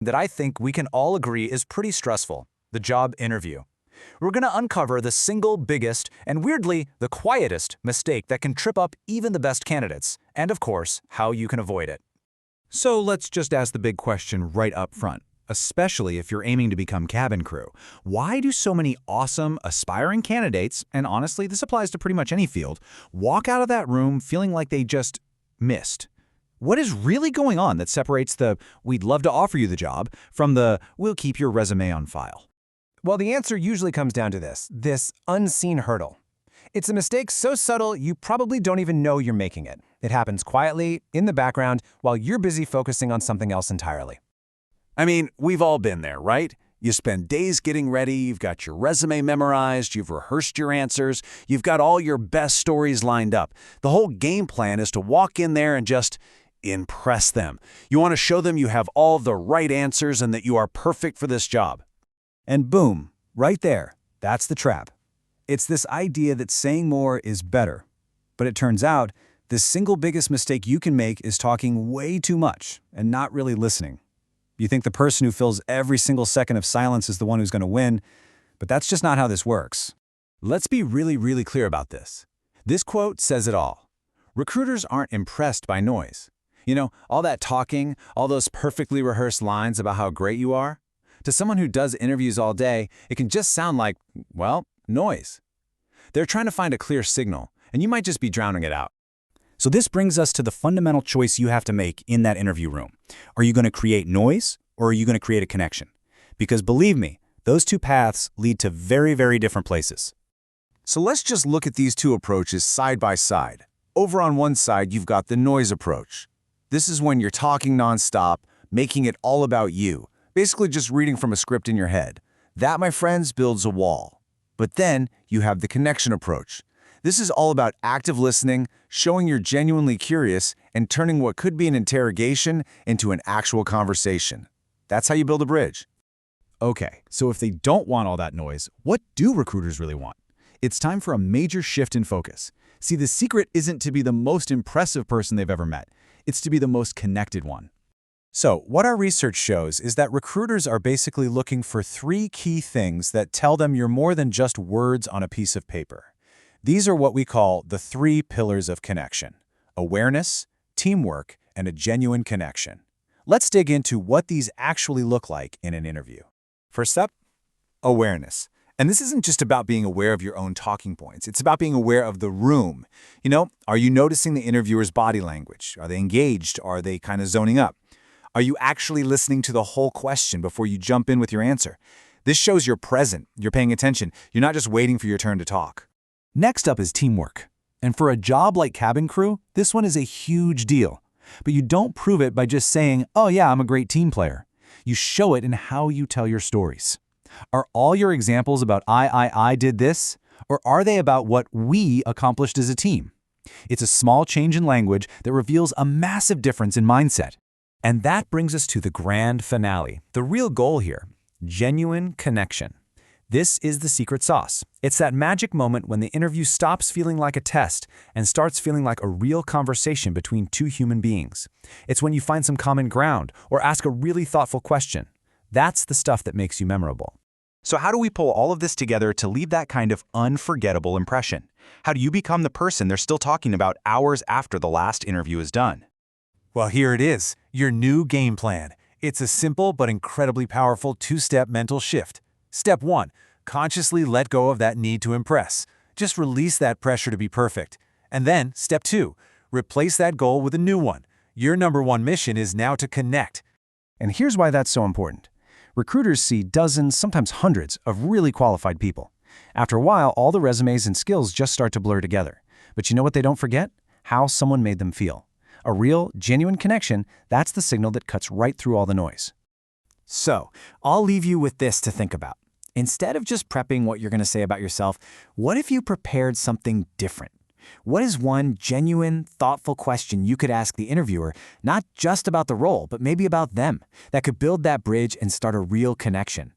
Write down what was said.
that I think we can all agree is pretty stressful: the job interview. We're going to uncover the single biggest and, weirdly, the quietest mistake that can trip up even the best candidates, and of course, how you can avoid it. So let's just ask the big question right up front, especially if you're aiming to become cabin crew. Why do so many awesome, aspiring candidates, and honestly, this applies to pretty much any field, walk out of that room feeling like they just missed? What is really going on that separates the "we'd love to offer you the job" from the "we'll keep your resume on file"? Well, the answer usually comes down to this unseen hurdle. It's a mistake so subtle you probably don't even know you're making it. It happens quietly, in the background, while you're busy focusing on something else entirely. I mean, we've all been there, right? You spend days getting ready, you've got your resume memorized, you've rehearsed your answers, you've got all your best stories lined up. The whole game plan is to walk in there and just impress them. You want to show them you have all the right answers and that you are perfect for this job. And boom, right there, that's the trap. It's this idea that saying more is better. But it turns out, the single biggest mistake you can make is talking way too much and not really listening. You think the person who fills every single second of silence is the one who's going to win, but that's just not how this works. Let's be really clear about this. This quote says it all. Recruiters aren't impressed by noise. You know, all that talking, all those perfectly rehearsed lines about how great you are. To someone who does interviews all day, it can just sound like, well, noise. They're trying to find a clear signal, and you might just be drowning it out. So this brings us to the fundamental choice you have to make in that interview room. Are you going to create noise, or are you going to create a connection? Because believe me, those two paths lead to very different places. So let's just look at these two approaches side by side. Over on one side, you've got the noise approach. This is when you're talking nonstop, making it all about you, basically just reading from a script in your head. That, my friends, builds a wall. But then you have the connection approach. This is all about active listening, showing you're genuinely curious, and turning what could be an interrogation into an actual conversation. That's how you build a bridge. Okay, so if they don't want all that noise, what do recruiters really want? It's time for a major shift in focus. See, the secret isn't to be the most impressive person they've ever met. It's to be the most connected one. So, what our research shows is that recruiters are basically looking for 3 key things that tell them you're more than just words on a piece of paper. These are what we call the 3 pillars of connection: awareness, teamwork, and a genuine connection. Let's dig into what these actually look like in an interview. First up, awareness. And this isn't just about being aware of your own talking points. It's about being aware of the room. You know, are you noticing the interviewer's body language? Are they engaged? Are they kind of zoning up? Are you actually listening to the whole question before you jump in with your answer? This shows you're present, you're paying attention, you're not just waiting for your turn to talk. Next up is teamwork. And for a job like cabin crew, this one is a huge deal. But you don't prove it by just saying, "Oh yeah, I'm a great team player." You show it in how you tell your stories. Are all your examples about I did this? Or are they about what we accomplished as a team? It's a small change in language that reveals a massive difference in mindset. And that brings us to the grand finale, the real goal here: genuine connection. This is the secret sauce. It's that magic moment when the interview stops feeling like a test and starts feeling like a real conversation between 2 human beings. It's when you find some common ground or ask a really thoughtful question. That's the stuff that makes you memorable. So how do we pull all of this together to leave that kind of unforgettable impression? How do you become the person they're still talking about hours after the last interview is done? Well, here it is, your new game plan. It's a simple but incredibly powerful 2-step mental shift. Step 1, consciously let go of that need to impress. Just release that pressure to be perfect. And then, step 2, replace that goal with a new one. Your number 1 mission is now to connect. And here's why that's so important. Recruiters see dozens, sometimes hundreds, of really qualified people. After a while, all the resumes and skills just start to blur together. But you know what they don't forget? How someone made them feel. A real, genuine connection, that's the signal that cuts right through all the noise. So, I'll leave you with this to think about. Instead of just prepping what you're going to say about yourself, what if you prepared something different? What is one genuine, thoughtful question you could ask the interviewer, not just about the role, but maybe about them, that could build that bridge and start a real connection?